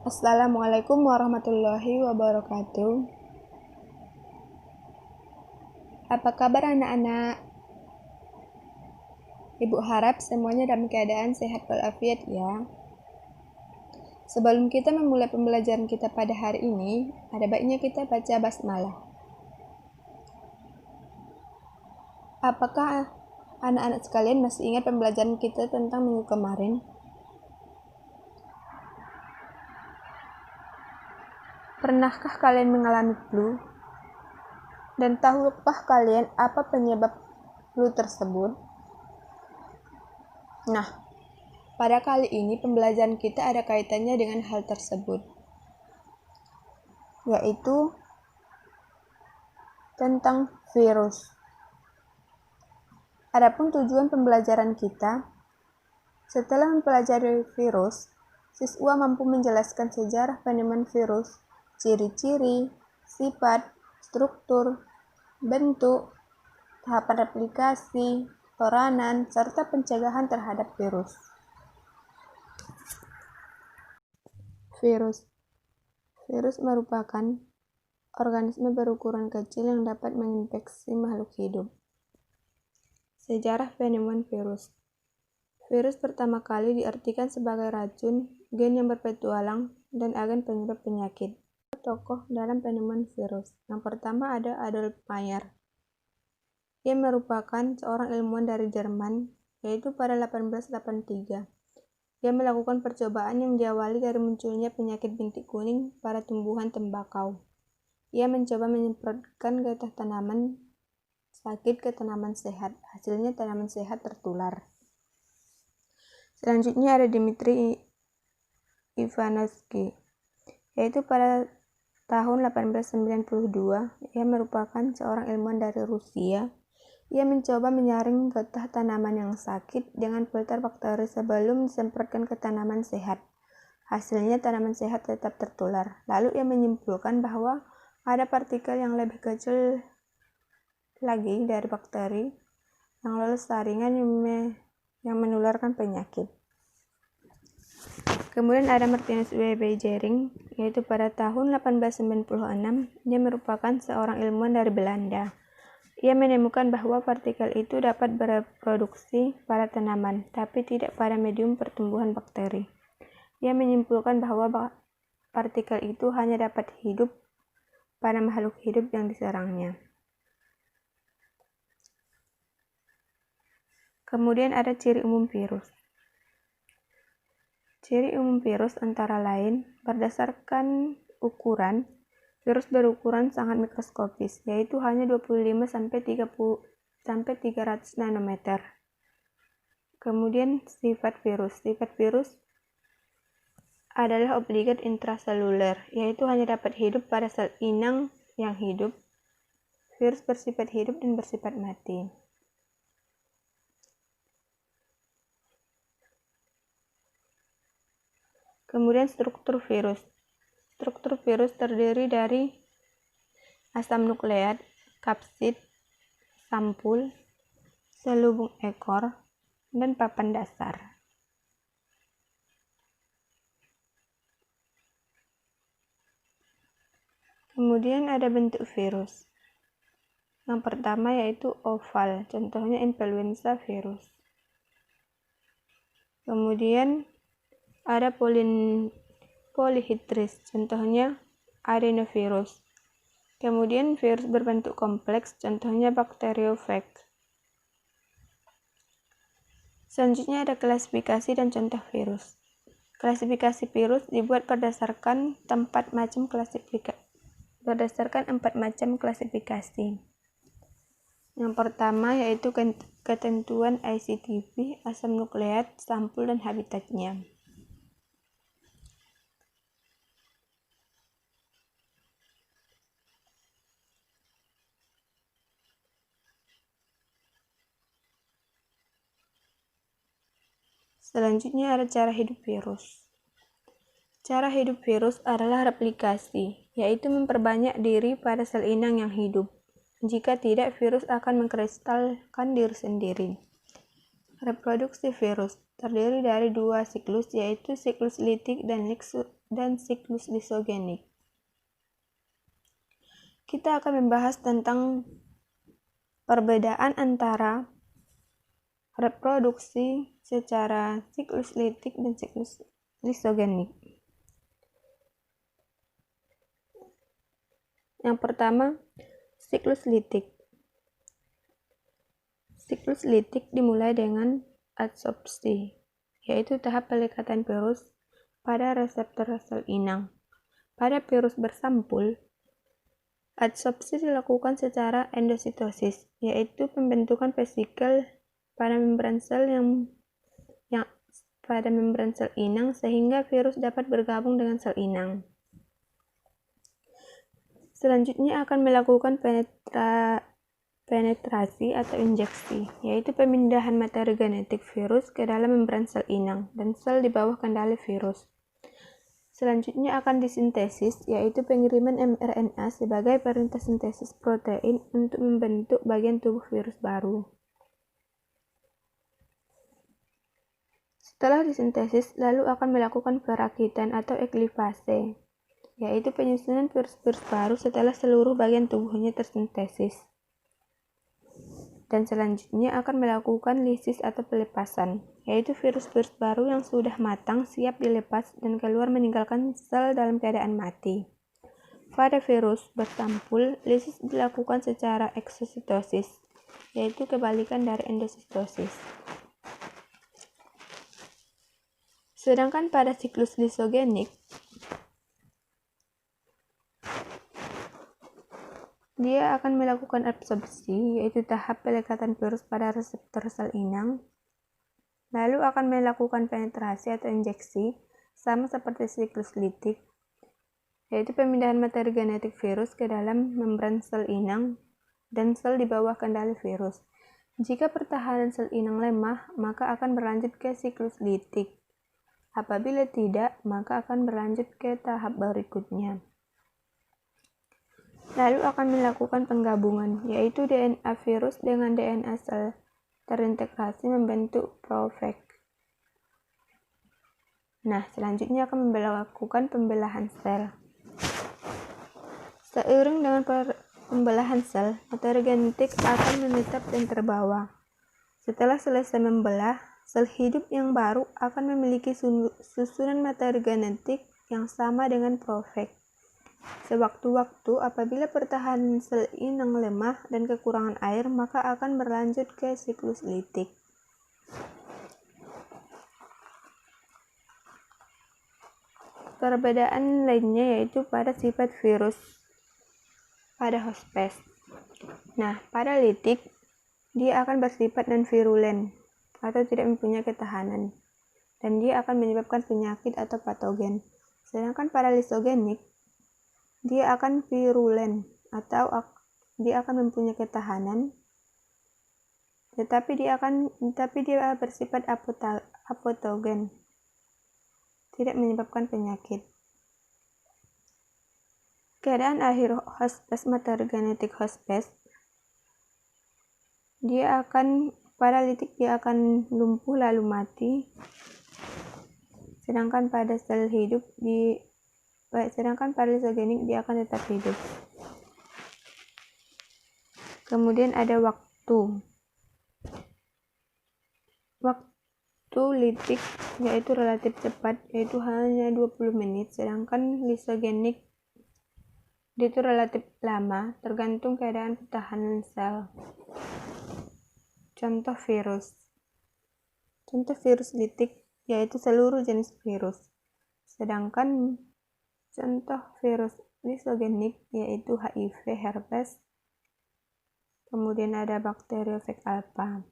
Assalamualaikum warahmatullahi wabarakatuh. Apa kabar anak-anak? Ibu harap semuanya dalam keadaan sehat walafiat ya. Sebelum kita memulai pembelajaran kita pada hari ini, ada baiknya kita baca basmalah. Apakah anak-anak sekalian masih ingat pembelajaran kita tentang minggu kemarin? Pernahkah kalian mengalami flu? Dan tahukah kalian apa penyebab flu tersebut? Nah, pada kali ini pembelajaran kita ada kaitannya dengan hal tersebut, yaitu tentang virus. Adapun tujuan pembelajaran kita, setelah mempelajari virus, siswa mampu menjelaskan sejarah penemuan virus, ciri-ciri, sifat, struktur, bentuk, tahapan replikasi, peranan, serta pencegahan terhadap virus. Virus merupakan organisme berukuran kecil yang dapat menginfeksi makhluk hidup. Sejarah penemuan virus. Virus pertama kali diartikan sebagai racun, gen yang berpetualang, dan agen penyebab penyakit. Tokoh dalam penemuan virus. Yang pertama ada Adolf Meyer. Ia merupakan seorang ilmuwan dari Jerman, yaitu pada 1883. Ia melakukan percobaan yang diawali dari munculnya penyakit bintik kuning pada tumbuhan tembakau. Ia mencoba menyemprotkan getah tanaman sakit ke tanaman sehat. Hasilnya tanaman sehat tertular. Selanjutnya ada Dmitri Ivanovsky, yaitu pada tahun 1892. Ia merupakan seorang ilmuwan dari Rusia. Ia mencoba menyaring getah tanaman yang sakit dengan filter bakteri sebelum disemprotkan ke tanaman sehat. Hasilnya tanaman sehat tetap tertular. Lalu ia menyimpulkan bahwa ada partikel yang lebih kecil lagi dari bakteri yang lolos saringan yang menularkan penyakit. Kemudian ada Martinus W. Beijering, yaitu pada tahun 1896. Dia merupakan seorang ilmuwan dari Belanda. Ia menemukan bahwa partikel itu dapat bereproduksi pada tanaman, tapi tidak pada medium pertumbuhan bakteri. Ia menyimpulkan bahwa partikel itu hanya dapat hidup pada makhluk hidup yang diserangnya. Kemudian ada ciri umum virus. Ciri umum virus antara lain, berdasarkan ukuran, virus berukuran sangat mikroskopis, yaitu hanya 25-300 nanometer. Kemudian sifat virus. Sifat virus adalah obligat intraseluler, yaitu hanya dapat hidup pada sel inang yang hidup. Virus bersifat hidup dan bersifat mati. Kemudian struktur virus. Struktur virus terdiri dari asam nukleat, kapsid, sampul, selubung ekor, dan papan dasar. Kemudian ada bentuk virus. Yang pertama yaitu oval, contohnya influenza virus. Kemudian ada polyhedris, contohnya adenovirus. Kemudian virus berbentuk kompleks, contohnya bakteriofag. Selanjutnya ada klasifikasi dan contoh virus. Klasifikasi virus dibuat berdasarkan 4 macam klasifikasi. Yang pertama yaitu ketentuan ICTV, asam nukleat, sampul, dan habitatnya. Selanjutnya ada cara hidup virus. Cara hidup virus adalah replikasi, yaitu memperbanyak diri pada sel inang yang hidup. Jika tidak, virus akan mengkristalkan diri sendiri. Reproduksi virus terdiri dari 2 siklus, yaitu siklus litik dan dan siklus lisogenik. Kita akan membahas tentang perbedaan antara reproduksi secara siklus litik dan siklus lisogenik. Yang pertama, siklus litik. Siklus litik dimulai dengan adsorpsi, yaitu tahap pelekatan virus pada reseptor sel inang. Pada virus bersampul, adsorpsi dilakukan secara endositosis, yaitu pembentukan vesikel pada membran sel pada membran sel inang sehingga virus dapat bergabung dengan sel inang. Selanjutnya akan melakukan penetrasi atau injeksi, yaitu pemindahan materi genetik virus ke dalam membran sel inang dan sel di bawah kendali virus. Selanjutnya akan disintesis, yaitu pengiriman mRNA sebagai perintah sintesis protein untuk membentuk bagian tubuh virus baru. Setelah disintesis, lalu akan melakukan perakitan atau eklivase, yaitu penyusunan virus-virus baru setelah seluruh bagian tubuhnya tersintesis. Dan selanjutnya akan melakukan lisis atau pelepasan, yaitu virus-virus baru yang sudah matang siap dilepas dan keluar meninggalkan sel dalam keadaan mati. Pada virus bersampul, lisis dilakukan secara eksositosis, yaitu kebalikan dari endositosis. Sedangkan pada siklus lisogenik, dia akan melakukan absorpsi, yaitu tahap pelekatan virus pada reseptor sel inang, lalu akan melakukan penetrasi atau injeksi, sama seperti siklus litik, yaitu pemindahan materi genetik virus ke dalam membran sel inang dan sel di bawah kendali virus. Jika pertahanan sel inang lemah, maka akan berlanjut ke siklus litik. Apabila tidak, maka akan berlanjut ke tahap berikutnya. Lalu akan melakukan penggabungan, yaitu DNA virus dengan DNA sel terintegrasi membentuk profag. Nah, selanjutnya akan melakukan pembelahan sel. Seiring dengan pembelahan sel, materi genetik akan menetap dan terbawa. Setelah selesai membelah, sel hidup yang baru akan memiliki susunan materi genetik yang sama dengan profag. Sewaktu-waktu, apabila pertahanan sel inang lemah dan kekurangan air, maka akan berlanjut ke siklus litik. Perbedaan lainnya yaitu pada sifat virus pada hospes. Nah, pada litik, dia akan bersifat non-virulen atau tidak mempunyai ketahanan, dan dia akan menyebabkan penyakit atau patogen. Sedangkan pada lisogenik, dia akan virulen atau dia akan mempunyai ketahanan, tetapi dia bersifat apoptogen, tidak menyebabkan penyakit. Keadaan akhir hospes materi genetik hospes, pada litik dia akan lumpuh lalu mati, sedangkan pada lisogenik dia akan tetap hidup. Kemudian ada waktu litik, yaitu relatif cepat, yaitu hanya 20 menit, sedangkan lisogenik itu relatif lama, tergantung keadaan pertahanan sel. Contoh virus litik yaitu seluruh jenis virus, sedangkan contoh virus lisogenik yaitu HIV, herpes, kemudian ada bakteriofag alpha.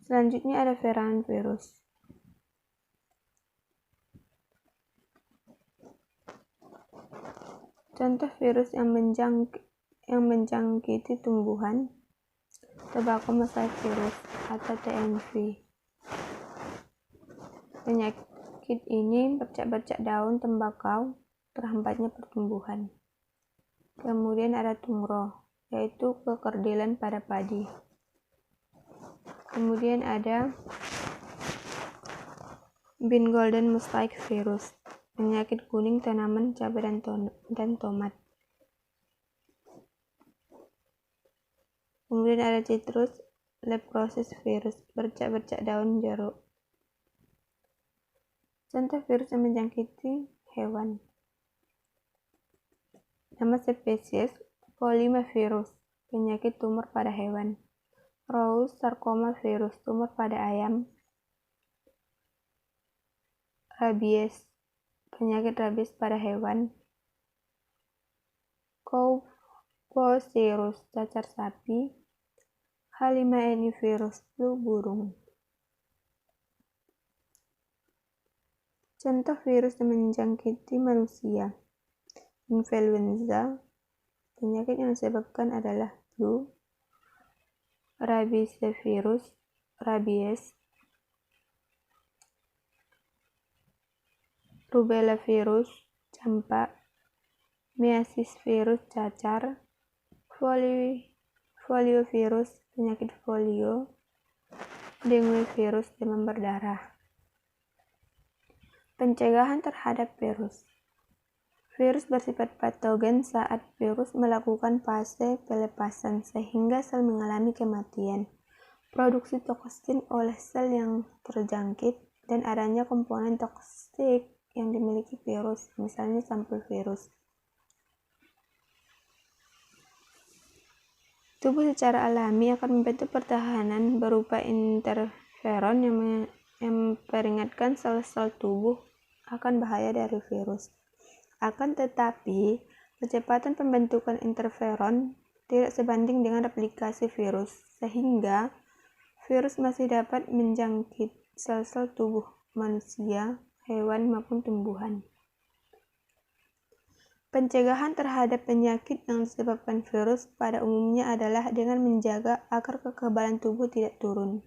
Selanjutnya ada varian virus. Contoh virus yang menjangkiti tumbuhan, tobacco mosaic virus atau TMV. Penyakit ini bercak-bercak daun tembakau, terhambatnya pertumbuhan. Kemudian ada tungro, yaitu kekerdilan pada padi. Kemudian ada Bean Golden Mosaic Virus, penyakit kuning tanaman cabai dan tomat. Kemudian ada Citrus leprosis virus, bercak-bercak daun jeruk. Contoh virus yang menjangkiti hewan. Nama spesies Polymavirus, penyakit tumor pada hewan. Rous sarcoma virus, tumor pada ayam. Rabies, penyakit rabies pada hewan. Couvovirus, cacar sapi. H5N1 virus, flu burung. Contoh virus yang menjangkiti manusia. Influenza, penyakit yang disebabkan adalah flu. Rabies, rabies. Rubella virus, campak. Measles virus, cacar. Foliovirus, penyakit folio. Dengue virus, demam berdarah. Pencegahan terhadap virus. Virus bersifat patogen saat virus melakukan fase pelepasan sehingga sel mengalami kematian. Produksi toksin oleh sel yang terjangkit dan adanya komponen toksik yang dimiliki virus, misalnya sampul virus. Tubuh secara alami akan membentuk pertahanan berupa interferon yang memperingatkan sel-sel tubuh akan bahaya dari virus. Akan tetapi, kecepatan pembentukan interferon tidak sebanding dengan replikasi virus, sehingga virus masih dapat menjangkit sel-sel tubuh manusia, hewan, maupun tumbuhan. Pencegahan terhadap penyakit yang disebabkan virus pada umumnya adalah dengan menjaga agar kekebalan tubuh tidak turun.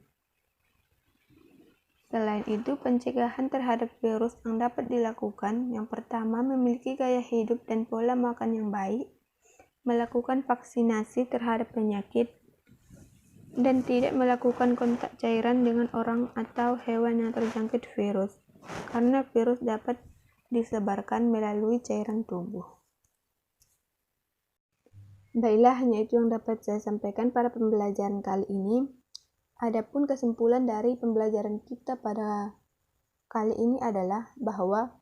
Selain itu, pencegahan terhadap virus yang dapat dilakukan, yang pertama, memiliki gaya hidup dan pola makan yang baik, melakukan vaksinasi terhadap penyakit, dan tidak melakukan kontak cairan dengan orang atau hewan yang terjangkit virus, karena virus dapat disebarkan melalui cairan tubuh. Baiklah, hanya itu yang dapat saya sampaikan pada pembelajaran kali ini. Adapun kesimpulan dari pembelajaran kita pada kali ini adalah bahwa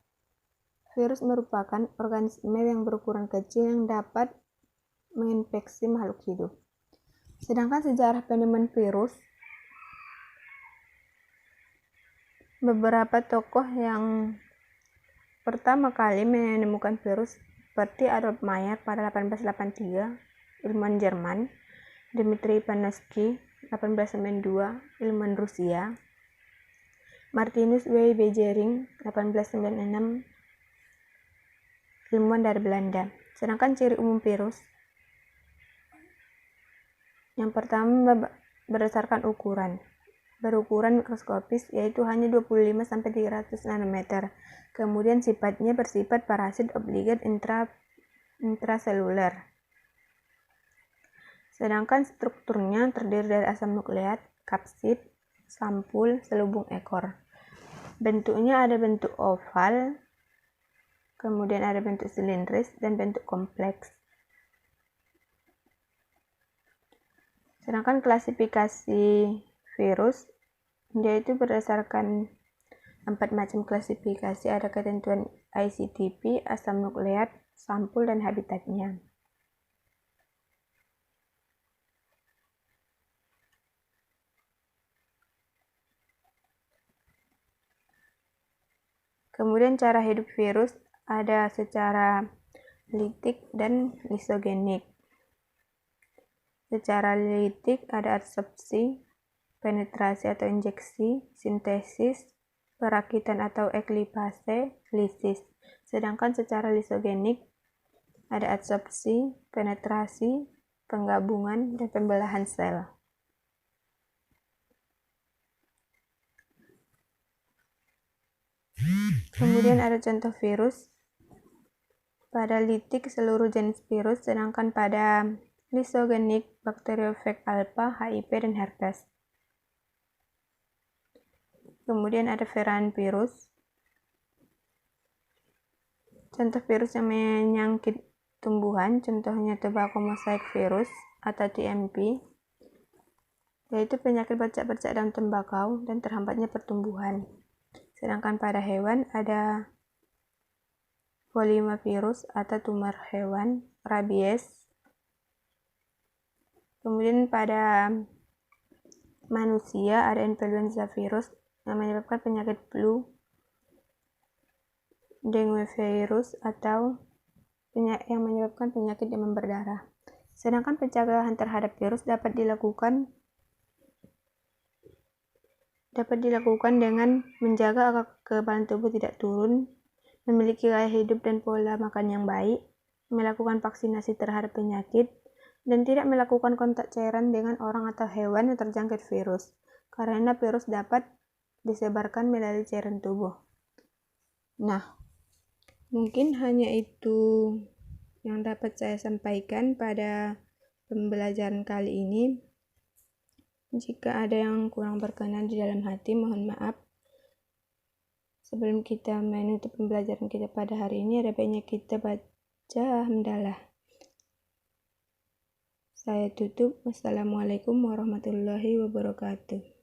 virus merupakan organisme yang berukuran kecil yang dapat menginfeksi makhluk hidup. Sedangkan sejarah penemuan virus, beberapa tokoh yang pertama kali menemukan virus seperti Adolf Meyer pada 1883, ilmuwan Jerman, Dmitri Ivanovsky 1892, ilmuwan Rusia, Martinus W. Beijering 1896, ilmuwan dari Belanda. Sedangkan ciri umum virus, yang pertama berdasarkan berukuran mikroskopis, yaitu hanya 25-300 nanometer. Kemudian sifatnya bersifat parasit obligat intraseluler. Sedangkan strukturnya terdiri dari asam nukleat, kapsid, sampul, selubung ekor. Bentuknya ada bentuk oval, kemudian ada bentuk silindris, dan bentuk kompleks. Sedangkan klasifikasi virus, yaitu berdasarkan 4 macam klasifikasi, ada ketentuan ICTP, asam nukleat, sampul, dan habitatnya. Kemudian cara hidup virus ada secara litik dan lisogenik. Secara litik ada adsorpsi, penetrasi atau injeksi, sintesis, perakitan atau eklipase, lisis. Sedangkan secara lisogenik ada adsorpsi, penetrasi, penggabungan, dan pembelahan sel. Kemudian ada contoh virus. Pada litik seluruh jenis virus, sedangkan pada lisogenik bakteriophage alpha, HIV, dan herpes. Kemudian ada varian virus. Contoh virus yang menyangkit tumbuhan, contohnya tobacco mosaic virus atau TMP, yaitu penyakit bercak-bercak daun tembakau dan terhambatnya pertumbuhan. Sedangkan pada hewan ada polimavirus atau tumor hewan, rabies. Kemudian pada manusia ada influenza virus yang menyebabkan penyakit flu, dengue virus atau yang menyebabkan penyakit demam berdarah. Sedangkan pencegahan terhadap virus dapat dilakukan dengan menjaga agar kekebalan tubuh tidak turun, memiliki gaya hidup dan pola makan yang baik, melakukan vaksinasi terhadap penyakit, dan tidak melakukan kontak cairan dengan orang atau hewan yang terjangkit virus, karena virus dapat disebarkan melalui cairan tubuh. Nah, mungkin hanya itu yang dapat saya sampaikan pada pembelajaran kali ini. Jika ada yang kurang berkenan di dalam hati, mohon maaf. Sebelum kita menutup pembelajaran kita pada hari ini, ada baiknya kita baca hamdalah. Saya tutup. Wassalamualaikum warahmatullahi wabarakatuh.